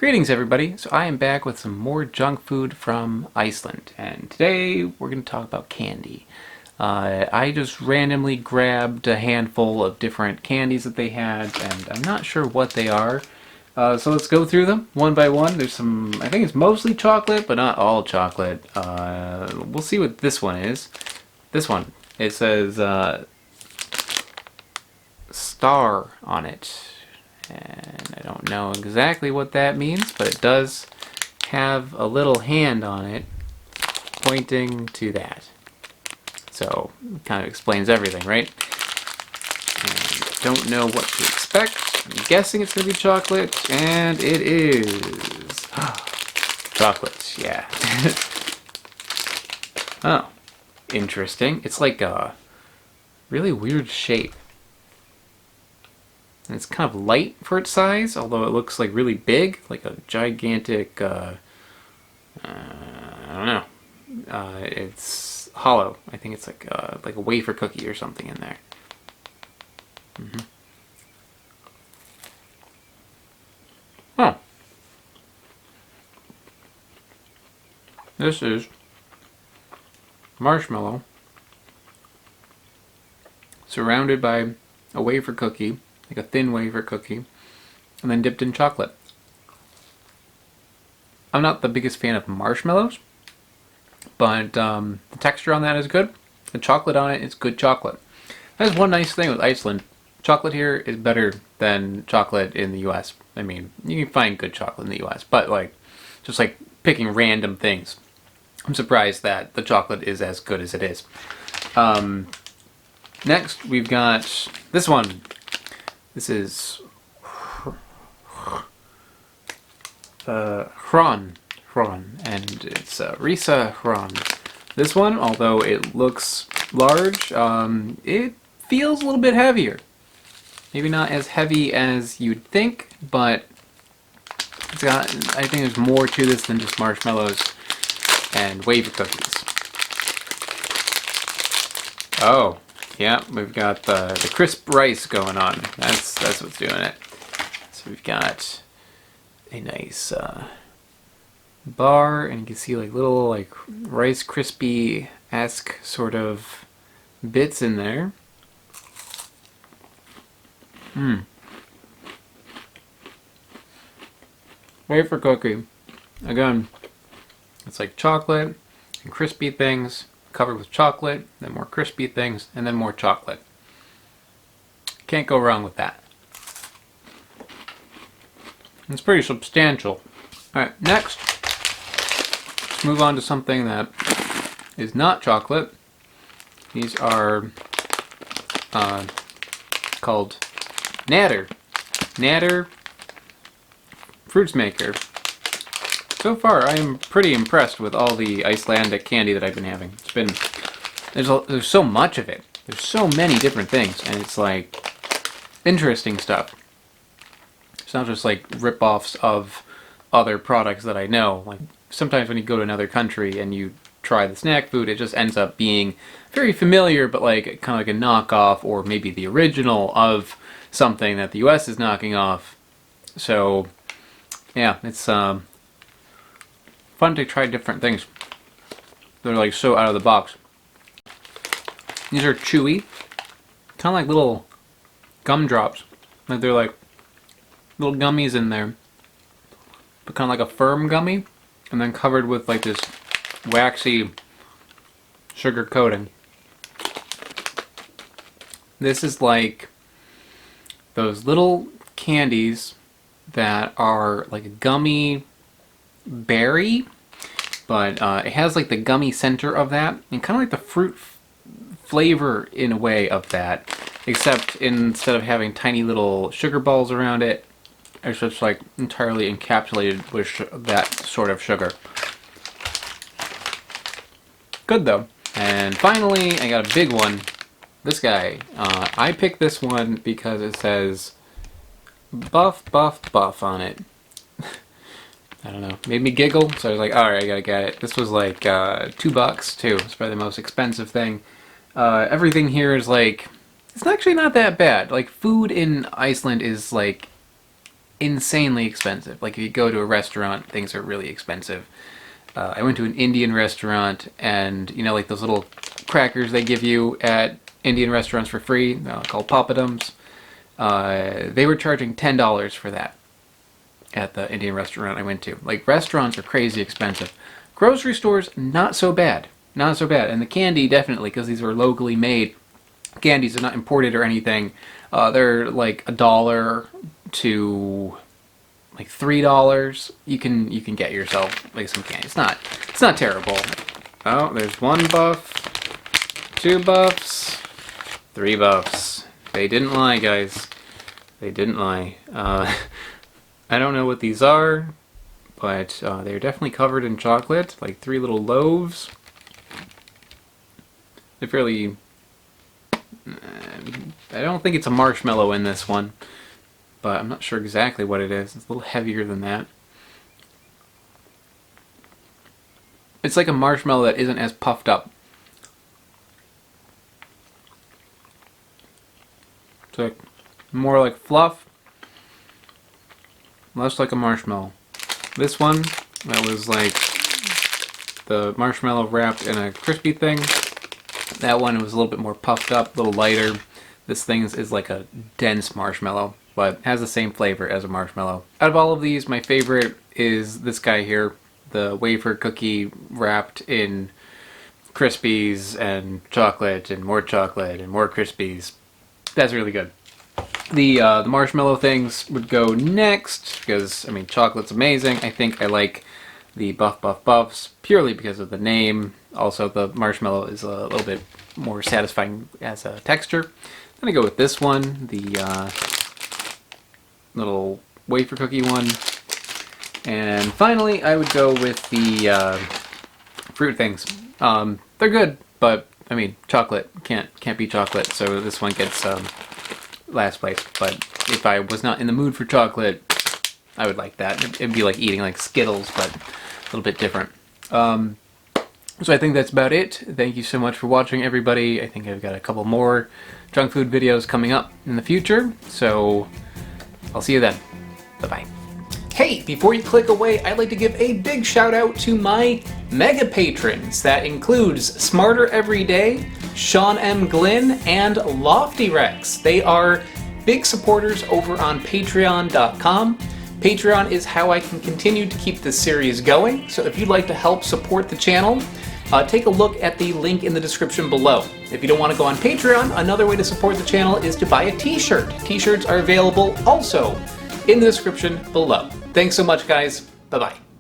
Greetings everybody, so I am back with some more junk food from Iceland, and today we're going to talk about candy. I just randomly grabbed a handful of different candies that they had, and I'm not sure what they are. So let's go through them one by one. There's some, I think it's mostly chocolate, but not all chocolate. We'll see what this one is. This one, it says star on it. And I don't know exactly what that means, but it does have a little hand on it pointing to that. So it kind of explains everything, right? And I don't know what to expect. I'm guessing it's going to be chocolate, and it is. Chocolate, yeah. Oh, interesting. It's like a really weird shape. And it's kind of light for its size, although it looks like really big, like a gigantic, I don't know. It's hollow. I think it's like a wafer cookie or something in there. Oh. This is marshmallow surrounded by a wafer cookie, like a thin wafer cookie, and then dipped in chocolate. I'm not the biggest fan of marshmallows, but the texture on that is good. The chocolate on it is good chocolate. That's one nice thing with Iceland. Chocolate here is better than chocolate in the US. I mean, you can find good chocolate in the US, but just like picking random things. I'm surprised that the chocolate is as good as it is. Next, we've got this one. This is Hron, and it's Risa Hron. This one, although it looks large, it feels a little bit heavier. Maybe not as heavy as you'd think, but it's got, I think there's more to this than just marshmallows and wafer cookies. Oh. Yeah, we've got the crisp rice going on. That's what's doing it. So we've got a nice bar, and you can see like little like Rice Krispie-esque sort of bits in there. Wafer cookie. Again, it's like chocolate and crispy things covered with chocolate, then more crispy things, and then more chocolate. Can't go wrong with that. It's pretty substantial. Alright, next, let's move on to something that is not chocolate. These are called Natter. Natter Fruits Maker. So far, I am pretty impressed with all the Icelandic candy that I've been having. It's been there's so much of it. There's so many different things, and it's like interesting stuff. It's not just like rip-offs of other products that I know. Like sometimes when you go to another country and you try the snack food, it just ends up being very familiar, but like kind of like a knockoff or maybe the original of something that the U.S. is knocking off. So yeah, it's fun to try different things. They're like so out of the box. These are chewy, kind of like little gumdrops. Like they're like little gummies in there, but kind of like a firm gummy, and then covered with like this waxy sugar coating. This is like those little candies that are like a gummy berry, but it has like the gummy center of that, and kind of like the fruit flavor in a way of that, except instead of having tiny little sugar balls around it, it's just like entirely encapsulated with that sort of sugar. Good though. And finally, I got a big one. This guy. I picked this one because it says buff, buff, buff on it. I don't know, made me giggle, so I was like, alright, I gotta get it. This was like $2 too. It's probably the most expensive thing. Everything here is like, it's actually not that bad. Like, food in Iceland is like insanely expensive. Like if you go to a restaurant, things are really expensive. I went to an Indian restaurant, and you know, like those little crackers they give you at Indian restaurants for free, called papadums. They were charging $10 for that at the Indian restaurant I went to. Like, restaurants are crazy expensive. Grocery stores, not so bad. Not so bad. And the candy, definitely, because these were locally made candies. They're not imported or anything. They're like $1 to like $3. You can get yourself like some candy. It's not terrible. Oh, there's 1 buff, 2 buffs, 3 buffs. They didn't lie, guys. They didn't lie. I don't know what these are, but they're definitely covered in chocolate, like 3 little loaves. They're fairly... I don't think it's a marshmallow in this one, but I'm not sure exactly what it is. It's a little heavier than that. It's like a marshmallow that isn't as puffed up. It's like more like fluff, less like a marshmallow. This one, that was like the marshmallow wrapped in a crispy thing. That one was a little bit more puffed up, a little lighter. This thing is like a dense marshmallow, but has the same flavor as a marshmallow. Out of all of these, my favorite is this guy here, the wafer cookie wrapped in Crispies and chocolate and more Crispies. That's really good. The marshmallow things would go next because, I mean, chocolate's amazing. I think I like the Buff Buff Buffs purely because of the name. Also, the marshmallow is a little bit more satisfying as a texture. Then I go with this one, the little wafer cookie one. And finally, I would go with the fruit things. They're good, but I mean, chocolate can't be chocolate, so this one gets last place. But if I was not in the mood for chocolate, I would like that. It'd be like eating like Skittles, but a little bit different. So I think that's about it. Thank you so much for watching, everybody. I think I've got a couple more junk food videos coming up in the future, so I'll see you then. Bye-bye. Hey, before you click away, I'd like to give a big shout out to my mega patrons. That includes Smarter Everyday, Sean M. Glynn, and Lofty Rex. They are big supporters over on Patreon.com. Patreon is how I can continue to keep this series going, so if you'd like to help support the channel, take a look at the link in the description below. If you don't want to go on Patreon, another way to support the channel is to buy a t-shirt. T-shirts are available also in the description below. Thanks so much, guys. Bye-bye.